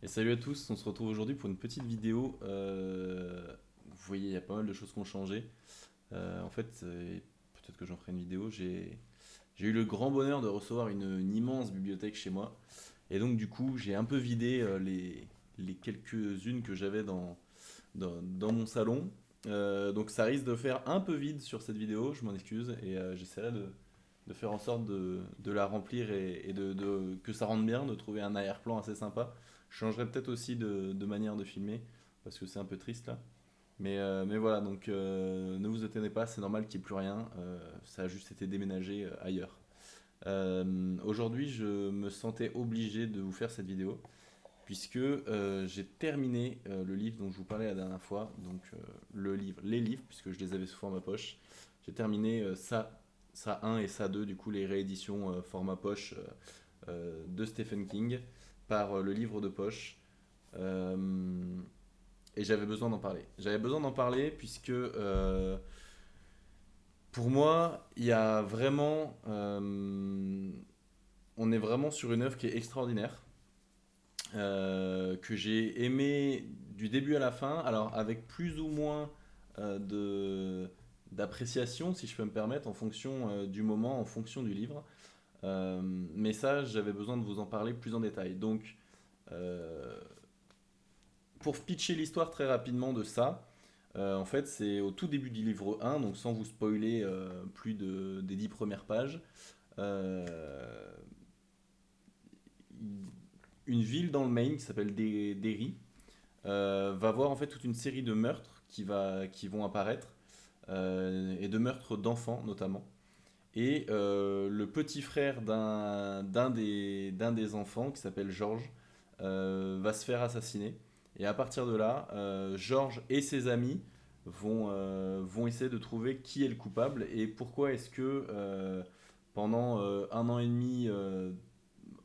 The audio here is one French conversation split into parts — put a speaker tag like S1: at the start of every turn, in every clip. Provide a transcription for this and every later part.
S1: Et salut à tous, on se retrouve aujourd'hui pour une petite vidéo. Vous voyez, il y a pas mal de choses qui ont changé. Peut-être que j'en ferai une vidéo. J'ai eu le grand bonheur de recevoir une immense bibliothèque chez moi. Et donc, du coup, j'ai un peu vidé les quelques-unes que j'avais dans mon salon. Donc, ça risque de faire un peu vide sur cette vidéo, je m'en excuse. Et j'essaierai de faire en sorte de la remplir et que ça rende bien, de trouver un arrière-plan assez sympa. Je changerai peut-être aussi de manière de filmer, parce que c'est un peu triste là. Mais voilà, donc ne vous étonnez pas, c'est normal qu'il n'y ait plus rien. Ça a juste été déménagé ailleurs. Aujourd'hui, je me sentais obligé de vous faire cette vidéo, puisque j'ai terminé le livre dont je vous parlais la dernière fois, donc les livres, puisque je les avais sous format poche. J'ai terminé ça 1 et ça 2, du coup les rééditions format poche de Stephen King par le livre de poche. Euh, et j'avais besoin d'en parler. J'avais besoin d'en parler puisque pour moi, il y a vraiment, on est vraiment sur une œuvre qui est extraordinaire, que j'ai aimé du début à la fin, alors avec plus ou moins d'appréciation, si je peux me permettre, en fonction du moment, en fonction du livre. Mais ça, j'avais besoin de vous en parler plus en détail. Donc, euh, pour pitcher l'histoire très rapidement de ça, en fait, c'est au tout début du livre 1, donc sans vous spoiler des 10 premières pages. euh, une ville dans le Maine qui s'appelle Derry va voir en fait toute une série de meurtres qui vont apparaître, et de meurtres d'enfants notamment. Et le petit frère d'un des enfants, qui s'appelle George, va se faire assassiner. Et à partir de là, George et ses amis vont essayer de trouver qui est le coupable et pourquoi est-ce que pendant un an et demi,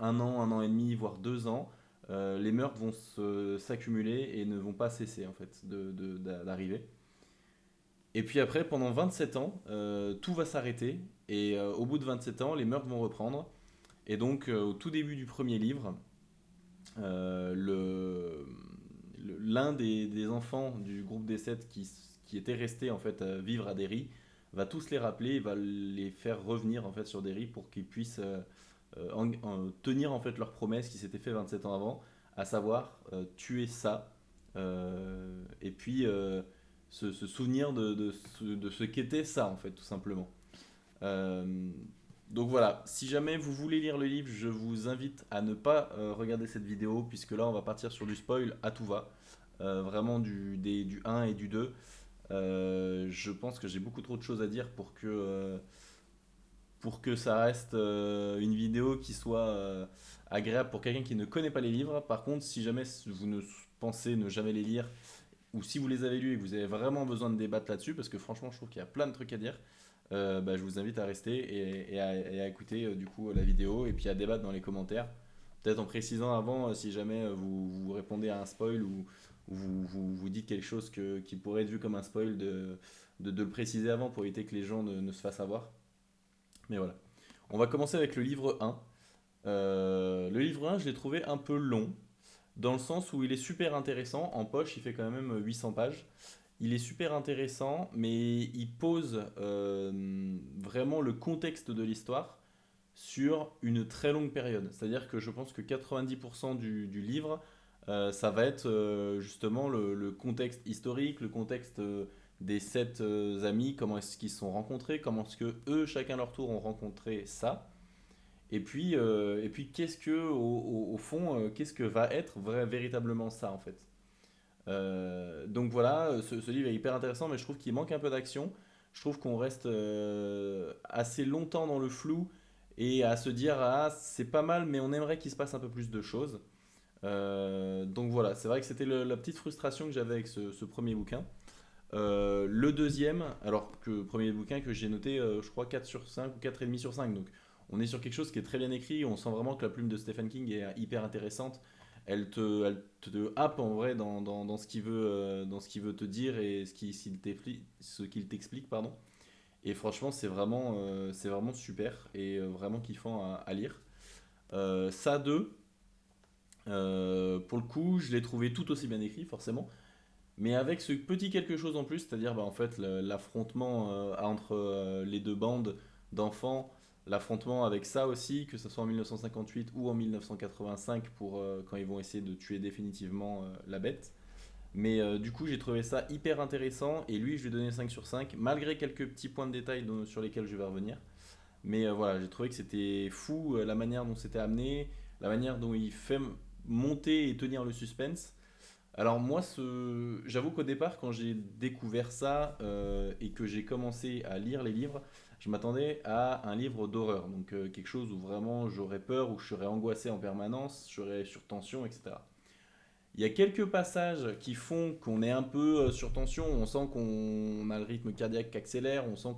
S1: un an et demi, voire 2 ans, les meurtres vont s'accumuler et ne vont pas cesser en fait d'arriver. Et puis après, pendant 27 ans, tout va s'arrêter. Et au bout de 27 ans, les meurtres vont reprendre. Et donc, au tout début du premier livre, euh, le, l'un des enfants du groupe des sept qui était resté en fait à vivre à Derry va tous les rappeler et va les faire revenir en fait sur Derry pour qu'ils puissent tenir en fait leur promesse qui s'était fait 27 ans avant, à savoir tuer ça, et puis se souvenir de ce qu'était ça en fait tout simplement. Euh, donc voilà, si jamais vous voulez lire le livre, je vous invite à ne pas regarder cette vidéo, puisque là on va partir sur du spoil à tout va. Vraiment du un et du 2. Je pense que j'ai beaucoup trop de choses à dire pour que ça reste une vidéo qui soit agréable pour quelqu'un qui ne connaît pas les livres. Par contre, si jamais vous ne pensez ne jamais les lire, ou si vous les avez lus et que vous avez vraiment besoin de débattre là-dessus, parce que franchement je trouve qu'il y a plein de trucs à dire, bah, je vous invite à rester et à écouter du coup la vidéo et puis à débattre dans les commentaires. Peut-être en précisant avant si jamais vous répondez à un spoil ou vous dites quelque chose qui pourrait être vu comme un spoil, de le préciser avant pour éviter que les gens ne se fassent avoir. Mais voilà. On va commencer avec le livre 1. Le livre 1, je l'ai trouvé un peu long, dans le sens où il est super intéressant. En poche, il fait quand même 800 pages. Il est super intéressant, mais il pose vraiment le contexte de l'histoire sur une très longue période. C'est-à-dire que je pense que 90% du livre, ça va être justement le contexte historique, le contexte des sept amis, comment est-ce qu'ils se sont rencontrés, comment est-ce que eux, chacun leur tour, ont rencontré ça. Et puis qu'est-ce que, au fond, qu'est-ce que va être véritablement ça en fait. Donc voilà, ce livre est hyper intéressant, mais je trouve qu'il manque un peu d'action. Je trouve qu'on reste assez longtemps dans le flou et à se dire ah c'est pas mal, mais on aimerait qu'il se passe un peu plus de choses. Donc voilà, c'est vrai que c'était la petite frustration que j'avais avec ce premier bouquin. Le deuxième, alors que le premier bouquin que j'ai noté, je crois 4 sur 5 ou 4,5 sur 5. Donc on est sur quelque chose qui est très bien écrit, on sent vraiment que la plume de Stephen King est hyper intéressante. Elle te happe en vrai dans dans ce qu'il veut te dire et ce qu'il t'explique, pardon. Et franchement, c'est vraiment super et vraiment kiffant à lire. Ça 2, Pour le coup, je l'ai trouvé tout aussi bien écrit, forcément, mais avec ce petit quelque chose en plus, c'est-à-dire en fait l'affrontement entre les deux bandes d'enfants, l'affrontement avec ça aussi, que ce soit en 1958 ou en 1985 pour quand ils vont essayer de tuer définitivement la bête. Mais du coup, j'ai trouvé ça hyper intéressant et lui, je lui ai donné 5 sur 5 malgré quelques petits points de détail sur lesquels je vais revenir. Mais voilà, j'ai trouvé que c'était fou la manière dont c'était amené, la manière dont il fait monter et tenir le suspense. Alors moi, j'avoue qu'au départ, quand j'ai découvert ça et que j'ai commencé à lire les livres, je m'attendais à un livre d'horreur, donc quelque chose où vraiment j'aurais peur, où je serais angoissé en permanence, je serais sur tension, etc. Il y a quelques passages qui font qu'on est un peu sur tension, on sent qu'on a le rythme cardiaque qui accélère, on sent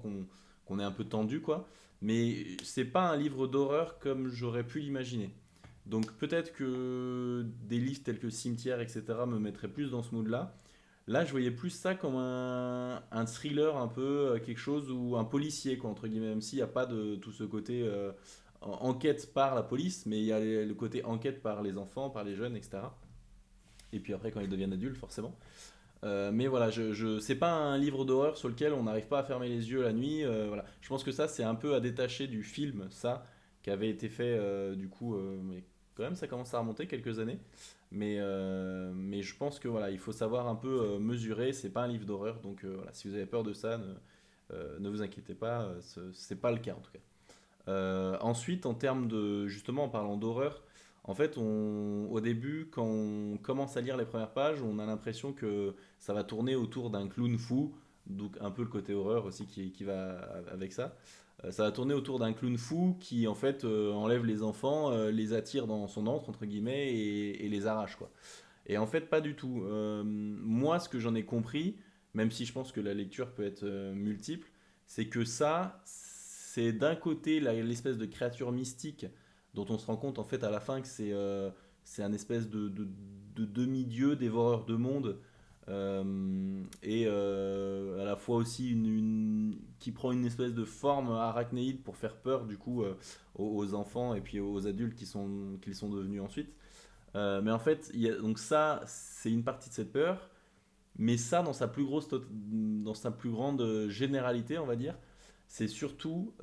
S1: qu'on est un peu tendu, quoi. Mais c'est pas un livre d'horreur comme j'aurais pu l'imaginer. Donc peut-être que des livres tels que Cimetière, etc., me mettraient plus dans ce mood-là. Là, je voyais plus ça comme un thriller, un peu quelque chose, ou un policier, quoi, entre guillemets, même s'il n'y a pas de tout ce côté enquête par la police, mais il y a le côté enquête par les enfants, par les jeunes, etc. Et puis après, quand ils deviennent adultes, forcément. Mais voilà, c'est pas un livre d'horreur sur lequel on n'arrive pas à fermer les yeux la nuit. Voilà. Je pense que ça, c'est un peu à détacher du film, ça, qui avait été fait du coup, mais quand même, ça commence à remonter quelques années. Mais je pense que voilà, il faut savoir un peu mesurer. C'est pas un livre d'horreur, donc voilà, si vous avez peur de ça, ne vous inquiétez pas, c'est pas le cas en tout cas. Ensuite, en termes de, justement, en parlant d'horreur, en fait, au début, quand on commence à lire les premières pages, on a l'impression que ça va tourner autour d'un clown fou, donc un peu le côté horreur aussi qui va avec ça. Ça va tourner autour d'un clown fou qui, en fait, enlève les enfants, les attire dans son antre, entre guillemets, et les arrache, quoi. Et en fait, pas du tout. Moi, ce que j'en ai compris, même si je pense que la lecture peut être multiple, c'est que ça, c'est d'un côté l'espèce de créature mystique dont on se rend compte en fait à la fin que c'est un espèce de demi-dieu, dévoreur de monde, et à la fois aussi qui prend une espèce de forme arachnéide pour faire peur du coup aux enfants et puis aux adultes qu'ils sont devenus ensuite. Mais en fait, donc ça, c'est une partie de cette peur, mais ça, dans sa plus grande généralité, on va dire, c'est surtout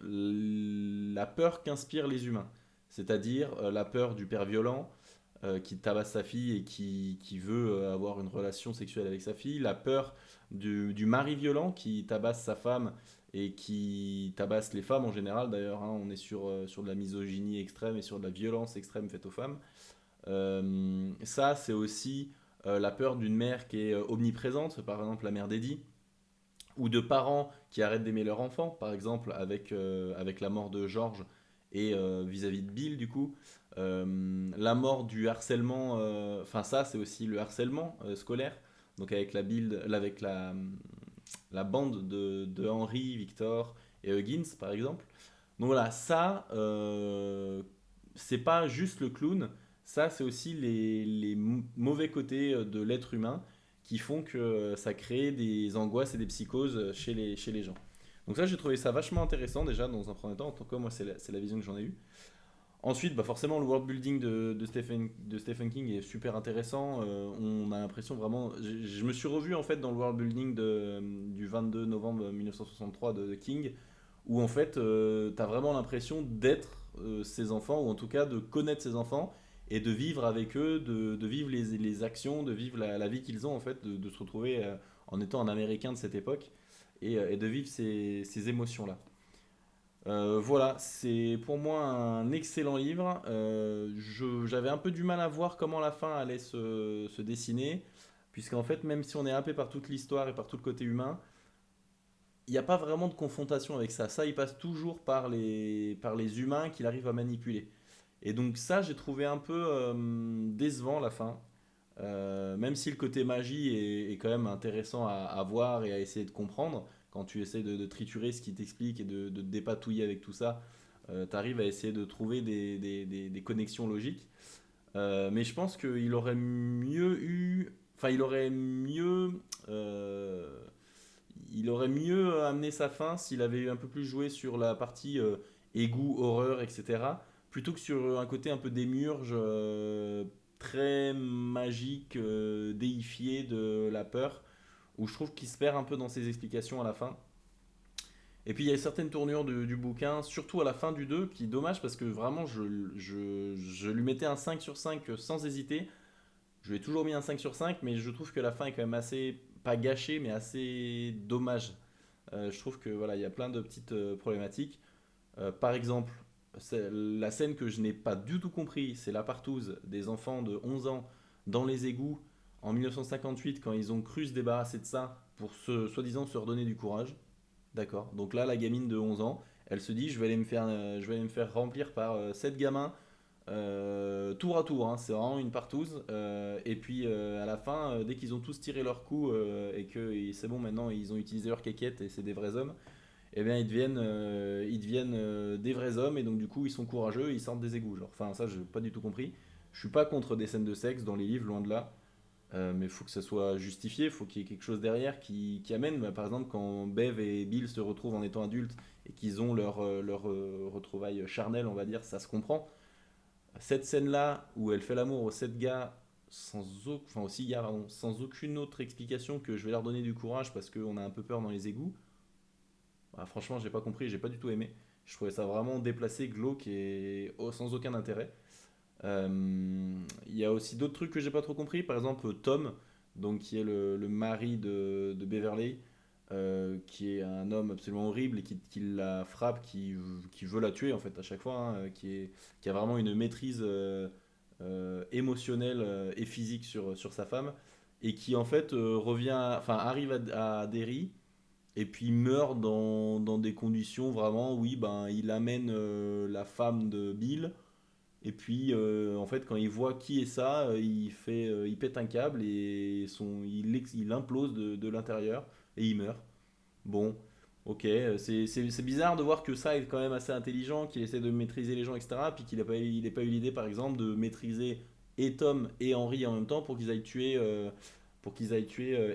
S1: la peur qu'inspirent les humains. C'est-à-dire la peur du père violent qui tabasse sa fille et qui veut avoir une relation sexuelle avec sa fille, la peur du mari violent qui tabasse sa femme et qui tabasse les femmes en général d'ailleurs, hein. On est sur de la misogynie extrême et sur de la violence extrême faite aux femmes. Ça, c'est aussi la peur d'une mère qui est omniprésente, par exemple la mère d'Eddie, ou de parents qui arrêtent d'aimer leur enfant, par exemple avec la mort de George et vis-à-vis de Bill, du coup. La mort du harcèlement, enfin ça, c'est aussi le harcèlement scolaire, donc avec la bande de Henry, Victor et Huggins, par exemple. Donc voilà, ça, c'est pas juste le clown, ça, c'est aussi les mauvais côtés de l'être humain qui font que ça crée des angoisses et des psychoses chez les gens. Donc ça, j'ai trouvé ça vachement intéressant déjà dans un premier temps, en tout cas moi c'est la vision que j'en ai eue. Ensuite, bah forcément, le world building de Stephen King est super intéressant. On a l'impression vraiment. Je me suis revu en fait dans le world building du 22 novembre 1963 de King, où en fait, t'as vraiment l'impression d'être ses enfants, ou en tout cas de connaître ses enfants et de vivre avec eux, de vivre les actions, de vivre la vie qu'ils ont en fait, de se retrouver en étant un Américain de cette époque et de vivre ces émotions-là. Voilà, c'est pour moi un excellent livre. J'avais un peu du mal à voir comment la fin allait se dessiner, puisqu'en fait, même si on est happé par toute l'histoire et par tout le côté humain, il n'y a pas vraiment de confrontation avec ça. Ça, il passe toujours par les humains qu'il arrive à manipuler. Et donc ça, j'ai trouvé un peu décevant la fin. Même si le côté magie est quand même intéressant à voir et à essayer de comprendre, quand tu essaies de triturer ce qui t'explique et de te dépatouiller avec tout ça, tu arrives à essayer de trouver des connexions logiques. Mais je pense qu'il aurait mieux eu... Enfin, il aurait mieux amené sa fin s'il avait eu un peu plus joué sur la partie égout, horreur, etc. plutôt que sur un côté un peu démiurge, très magique, déifié de la peur, où je trouve qu'il se perd un peu dans ses explications à la fin. Et puis il y a certaines tournures du bouquin, surtout à la fin du 2 qui est dommage parce que vraiment je lui mettais un 5 sur 5 sans hésiter. Je lui ai toujours mis un 5 sur 5 mais je trouve que la fin est quand même assez, pas gâchée, mais assez dommage. Je trouve que voilà, il y a plein de petites problématiques. Par exemple, la scène que je n'ai pas du tout compris, c'est la partouze des enfants de 11 ans dans les égouts en 1958 quand ils ont cru se débarrasser de ça pour soi-disant se redonner du courage. D'accord. Donc là, la gamine de 11 ans, elle se dit, je vais aller me faire remplir par 7 gamins, tour à tour, hein. C'est vraiment une partouze. Et puis à la fin, dès qu'ils ont tous tiré leur coup et que c'est bon, maintenant ils ont utilisé leur quéquette et c'est des vrais hommes, eh bien ils deviennent des vrais hommes et donc du coup ils sont courageux et ils sortent des égouts. Genre. Enfin, ça, je n'ai pas du tout compris. Je suis pas contre des scènes de sexe dans les livres, loin de là. Mais il faut que ça soit justifié, il faut qu'il y ait quelque chose derrière qui amène. Bah, par exemple, quand Bev et Bill se retrouvent en étant adultes et qu'ils ont leur retrouvaille charnelle, on va dire, ça se comprend. Cette scène-là, où elle fait l'amour aux 7 gars, enfin aux 6 gars, pardon, sans aucune autre explication que je vais leur donner du courage parce qu'on a un peu peur dans les égouts, bah, franchement, j'ai pas compris, j'ai pas du tout aimé. Je trouvais ça vraiment déplacé, glauque et sans aucun intérêt. Il y a aussi d'autres trucs que j'ai pas trop compris. Par exemple, Tom, donc qui est le mari de Beverly, qui est un homme absolument horrible et qui la frappe, qui veut la tuer en fait à chaque fois, hein, qui a vraiment une maîtrise émotionnelle et physique sur sa femme et qui en fait enfin arrive à Derry et puis meurt dans des conditions vraiment, oui, ben il amène la femme de Bill et puis, en fait, quand il voit qui est ça, il pète un câble et il implose de l'intérieur et il meurt. Bon, ok, c'est bizarre de voir que ça est quand même assez intelligent, qu'il essaie de maîtriser les gens, etc. Puis qu'il n'ait pas eu l'idée, par exemple, de maîtriser et Tom et Henry en même temps pour qu'ils aillent tuer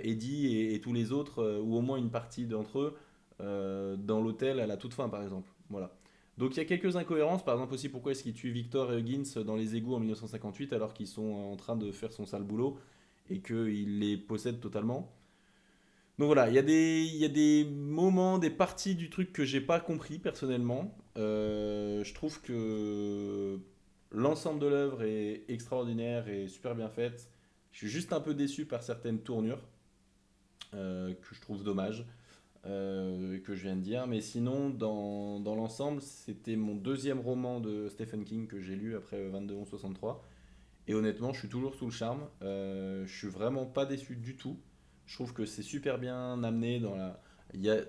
S1: Eddie et tous les autres, ou au moins une partie d'entre eux, dans l'hôtel à la toute fin, par exemple. Voilà. Donc il y a quelques incohérences, par exemple aussi pourquoi est-ce qu'il tue Victor et Huggins dans les égouts en 1958 alors qu'ils sont en train de faire son sale boulot et qu'il les possède totalement. Donc voilà, il y a des moments, des parties du truc que j'ai pas compris personnellement. Je trouve que l'ensemble de l'œuvre est extraordinaire et super bien faite. Je suis juste un peu déçu par certaines tournures que je trouve dommage, que je viens de dire. Mais sinon, dans l'ensemble, c'était mon deuxième roman de Stephen King que j'ai lu après 22 11 63. Et honnêtement, je suis toujours sous le charme. Je suis vraiment pas déçu du tout. Je trouve que c'est super bien amené dans la.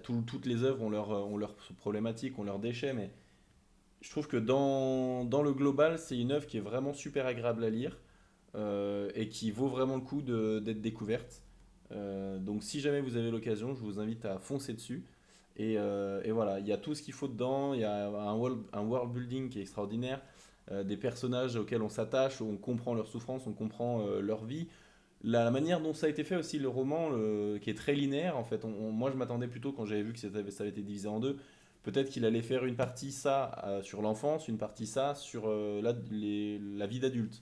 S1: Toutes les œuvres ont leurs problématiques, ont leurs déchets, mais je trouve que dans le global, c'est une œuvre qui est vraiment super agréable à lire et qui vaut vraiment le coup d'être découverte. Donc si jamais vous avez l'occasion, je vous invite à foncer dessus. Et voilà, il y a tout ce qu'il faut dedans, il y a un world building qui est extraordinaire, des personnages auxquels on s'attache, on comprend leur souffrance, on comprend leur vie. La manière dont ça a été fait aussi, le roman, qui est très linéaire, en fait, moi je m'attendais plutôt quand j'avais vu que ça avait été divisé en deux, peut-être qu'il allait faire une partie ça sur l'enfance, une partie ça sur la vie d'adulte.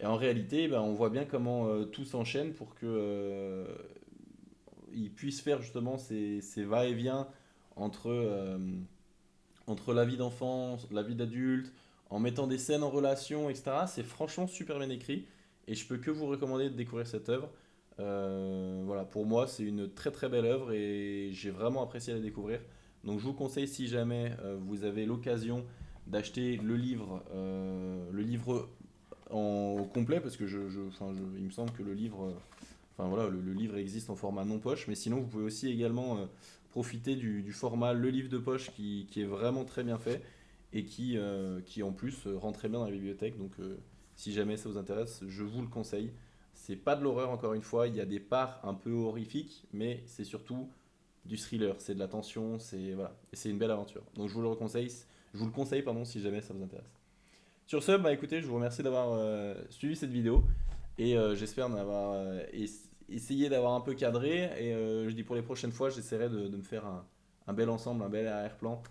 S1: Et en réalité, ben, on voit bien comment tout s'enchaîne pour que il puisse faire justement ces va-et-vient entre, entre la vie d'enfant, la vie d'adulte, en mettant des scènes en relation, etc. C'est franchement super bien écrit et je peux que vous recommander de découvrir cette œuvre. Voilà, pour moi, c'est une très très belle œuvre et j'ai vraiment apprécié la découvrir. Donc je vous conseille si jamais vous avez l'occasion d'acheter le livre au complet, parce que il me semble que le livre, enfin voilà, le livre existe en format non poche, mais sinon vous pouvez aussi également profiter du format le livre de poche qui est vraiment très bien fait et qui en plus rend très bien dans la bibliothèque. Donc si jamais ça vous intéresse, je vous le conseille. C'est pas de l'horreur encore une fois, il y a des parts un peu horrifiques, mais c'est surtout du thriller, c'est de la tension, c'est voilà, et c'est une belle aventure. Donc je vous le conseille pardon si jamais ça vous intéresse. Sur ce, bah écoutez, je vous remercie d'avoir suivi cette vidéo et j'espère d'avoir essayé d'avoir un peu cadré et je dis pour les prochaines fois, j'essaierai de me faire un bel ensemble, un bel arrière-plan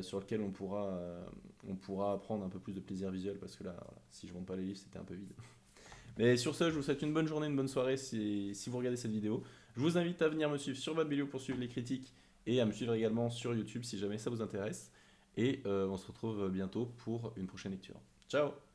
S1: sur lequel on pourra prendre un peu plus de plaisir visuel parce que là, voilà, si je ne monte pas les livres, c'était un peu vide. Mais sur ce, je vous souhaite une bonne journée, une bonne soirée si vous regardez cette vidéo. Je vous invite à venir me suivre sur Babelio pour suivre les critiques et à me suivre également sur YouTube si jamais ça vous intéresse. Et on se retrouve bientôt pour une prochaine lecture. Ciao!